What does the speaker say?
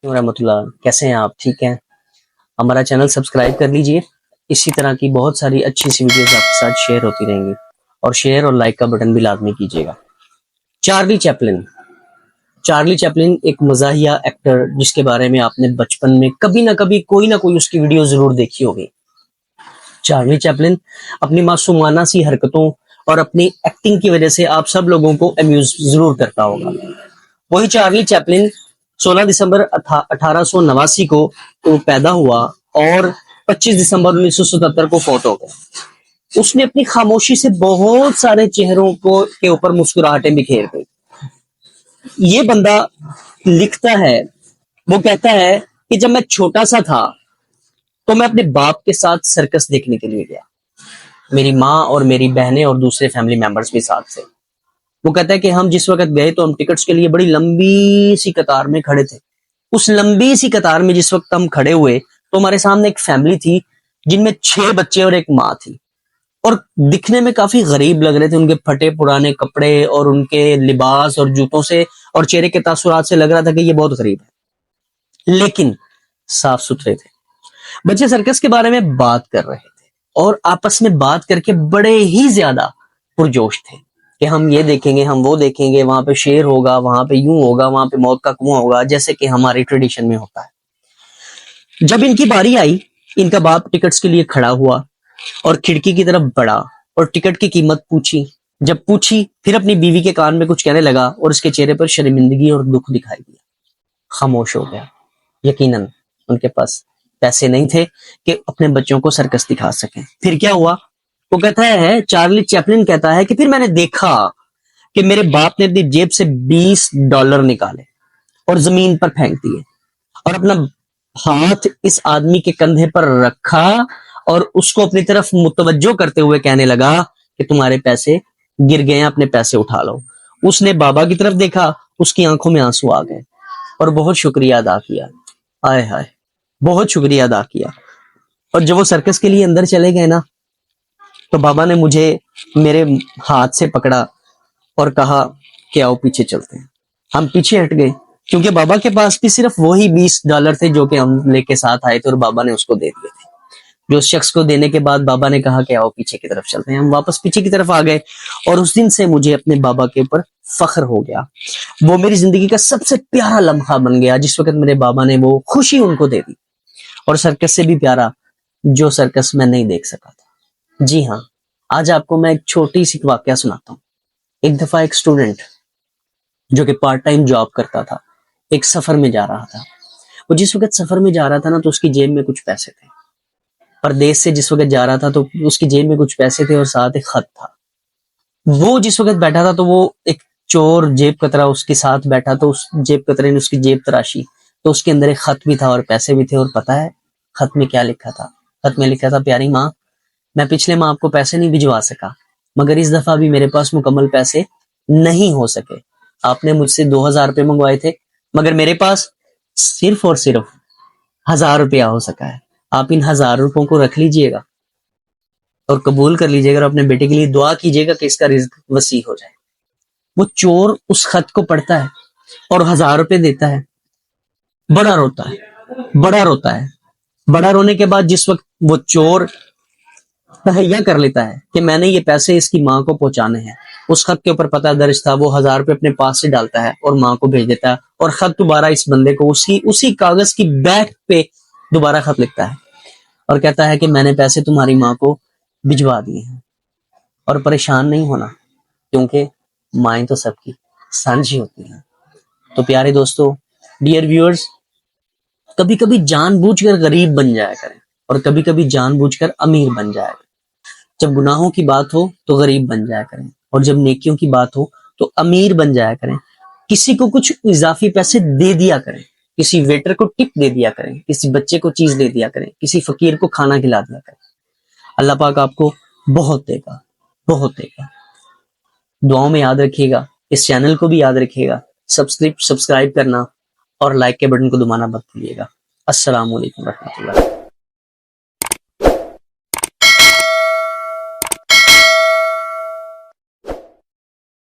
رحمۃ اللہ، کیسے ہیں آپ؟ ٹھیک ہیں؟ ہمارا چینل سبسکرائب کر لیجئے، اسی طرح کی بہت ساری اچھی سی ویڈیوز آپ کے ساتھ شیئر ہوتی رہیں گی، اور شیئر اور لائک کا بٹن بھی لازمی کیجیے گا۔ Charlie Chaplin. چارلی چیپلن ایک مزاحیہ ایکٹر جس کے بارے میں آپ نے بچپن میں کبھی نہ کبھی کوئی نہ کوئی اس کی ویڈیو ضرور دیکھی ہوگی۔ چارلی چیپلن اپنی معصومانہ سی حرکتوں اور اپنی ایکٹنگ کی وجہ سے آپ سب لوگوں کو امیوز ضرور کرتا ہوگا۔ وہی چارلی چیپلن 16 دسمبر 1889 کو پیدا ہوا اور 25 دسمبر 1977 کو فوت ہو گیا۔ اس نے اپنی خاموشی سے بہت سارے چہروں کے اوپر مسکراہٹیں بکھیر دی۔ یہ بندہ لکھتا ہے، وہ کہتا ہے کہ جب میں چھوٹا سا تھا تو میں اپنے باپ کے ساتھ سرکس دیکھنے کے لیے گیا۔ میری ماں اور میری بہنیں اور دوسرے فیملی ممبرز بھی ساتھ تھے۔ وہ کہتا ہے کہ ہم جس وقت گئے تو ہم ٹکٹس کے لیے بڑی لمبی سی قطار میں کھڑے تھے۔ اس لمبی سی قطار میں جس وقت ہم کھڑے ہوئے تو ہمارے سامنے ایک فیملی تھی جن میں 6 بچے اور ایک ماں تھی، اور دکھنے میں کافی غریب لگ رہے تھے۔ ان کے پھٹے پرانے کپڑے اور ان کے لباس اور جوتوں سے اور چہرے کے تاثرات سے لگ رہا تھا کہ یہ بہت غریب ہے، لیکن صاف ستھرے تھے۔ بچے سرکس کے بارے میں بات کر رہے تھے اور آپس میں بات کر کے بڑے ہی زیادہ پرجوش تھے کہ ہم یہ دیکھیں گے، ہم وہ دیکھیں گے، وہاں پہ شیر ہوگا، وہاں پہ یوں ہوگا، وہاں پہ موت کا کنواں ہوگا، جیسے کہ ہماری ٹریڈیشن میں ہوتا ہے۔ جب ان کی باری آئی، ان کا باپ ٹکٹس کے لیے کھڑا ہوا اور کھڑکی کی طرف بڑھا اور ٹکٹ کی قیمت پوچھی۔ جب پوچھی پھر اپنی بیوی کے کان میں کچھ کہنے لگا اور اس کے چہرے پر شرمندگی اور دکھ دکھائی دیا۔ خاموش ہو گیا۔ یقیناً ان کے پاس پیسے نہیں تھے کہ اپنے بچوں کو سرکس دکھا سکیں۔ پھر کیا ہوا؟ وہ کہتا ہے، چارلی چیپلن کہتا ہے کہ پھر میں نے دیکھا کہ میرے باپ نے اپنی جیب سے $20 نکالے اور زمین پر پھینک دیے، اور اپنا ہاتھ اس آدمی کے کندھے پر رکھا اور اس کو اپنی طرف متوجہ کرتے ہوئے کہنے لگا کہ تمہارے پیسے گر گئے ہیں، اپنے پیسے اٹھا لو۔ اس نے بابا کی طرف دیکھا، اس کی آنکھوں میں آنسو آ گئے اور بہت شکریہ ادا کیا۔ آئے ہائے، بہت شکریہ ادا کیا۔ اور جب وہ سرکس کے لیے اندر چلے گئے نا، تو بابا نے مجھے میرے ہاتھ سے پکڑا اور کہا کہ آؤ پیچھے چلتے ہیں۔ ہم پیچھے ہٹ گئے کیونکہ بابا کے پاس بھی صرف وہی $20 تھے جو کہ ہم لے کے ساتھ آئے تھے، اور بابا نے اس کو دے دیے تھے۔ جو اس شخص کو دینے کے بعد بابا نے کہا کہ آؤ پیچھے کی طرف چلتے ہیں۔ ہم واپس پیچھے کی طرف آ گئے، اور اس دن سے مجھے اپنے بابا کے اوپر فخر ہو گیا۔ وہ میری زندگی کا سب سے پیارا لمحہ بن گیا جس وقت میرے بابا نے وہ خوشی ان کو دے دی، اور سرکس سے بھی پیارا جو سرکس میں نہیں دیکھ سکا تھا۔ جی ہاں، آج آپ کو میں ایک چھوٹی سی واقعہ سناتا ہوں۔ ایک دفعہ ایک اسٹوڈنٹ جو کہ پارٹ ٹائم جاب کرتا تھا، ایک سفر میں جا رہا تھا۔ وہ جس وقت سفر میں جا رہا تھا نا، تو اس کی جیب میں کچھ پیسے تھے۔ پردیس سے جس وقت جا رہا تھا تو اس کی جیب میں کچھ پیسے تھے اور ساتھ ایک خط تھا۔ وہ جس وقت بیٹھا تھا تو وہ ایک چور جیب کترا اس کے ساتھ بیٹھا، تو اس جیب کترے نے اس کی جیب تراشی، تو اس کے اندر ایک خط بھی تھا اور پیسے بھی تھے۔ اور پتہ ہے خط میں کیا لکھا تھا؟ خط میں لکھا تھا، پیاری ماں، میں پچھلے ماہ آپ کو پیسے نہیں بھجوا سکا، مگر اس دفعہ بھی میرے پاس مکمل پیسے نہیں ہو سکے۔ آپ نے مجھ سے 2000 روپے منگوائے تھے، مگر میرے پاس صرف اور صرف 1000 روپیہ ہو سکا ہے۔ آپ ان 1000 روپوں کو رکھ لیجئے گا اور قبول کر لیجئے گا، اور اپنے بیٹے کے لیے دعا کیجئے گا کہ اس کا رزق وسیع ہو جائے۔ وہ چور اس خط کو پڑھتا ہے اور 1000 روپے دیتا ہے۔ بڑا روتا ہے، بڑا روتا ہے۔ بڑا رونے کے بعد جس وقت وہ چور تہیا کر لیتا ہے کہ میں نے یہ پیسے اس کی ماں کو پہنچانے ہیں، اس خط کے اوپر پتہ درج تھا، وہ 1000 روپے اپنے پاس سے ڈالتا ہے اور ماں کو بھیج دیتا ہے، اور خط دوبارہ اس بندے کو اسی کاغذ کی بیک پہ دوبارہ خط لکھتا ہے اور کہتا ہے کہ میں نے پیسے تمہاری ماں کو بھجوا دیے ہیں، اور پریشان نہیں ہونا کیونکہ مائیں تو سب کی سانجھی ہوتی ہیں۔ تو پیارے دوستو، ڈیئر ویورز، کبھی کبھی جان بوجھ کر غریب بن جایا کریں، اور کبھی کبھی جان بوجھ کر امیر بن جایا کریں۔ جب گناہوں کی بات ہو تو غریب بن جایا کریں، اور جب نیکیوں کی بات ہو تو امیر بن جایا کریں۔ کسی کو کچھ اضافی پیسے دے دیا کریں، کسی ویٹر کو ٹپ دے دیا کریں، کسی بچے کو چیز دے دیا کریں، کسی فقیر کو کھانا کھلا دیا کریں۔ اللہ پاک آپ کو بہت دے گا، بہت دے گا۔ دعاؤں میں یاد رکھیے گا، اس چینل کو بھی یاد رکھیے گا، سبسکرائب کرنا اور لائک کے بٹن کو دبانا مت بھولیے گا۔ السلام علیکم ورحمۃ اللہ۔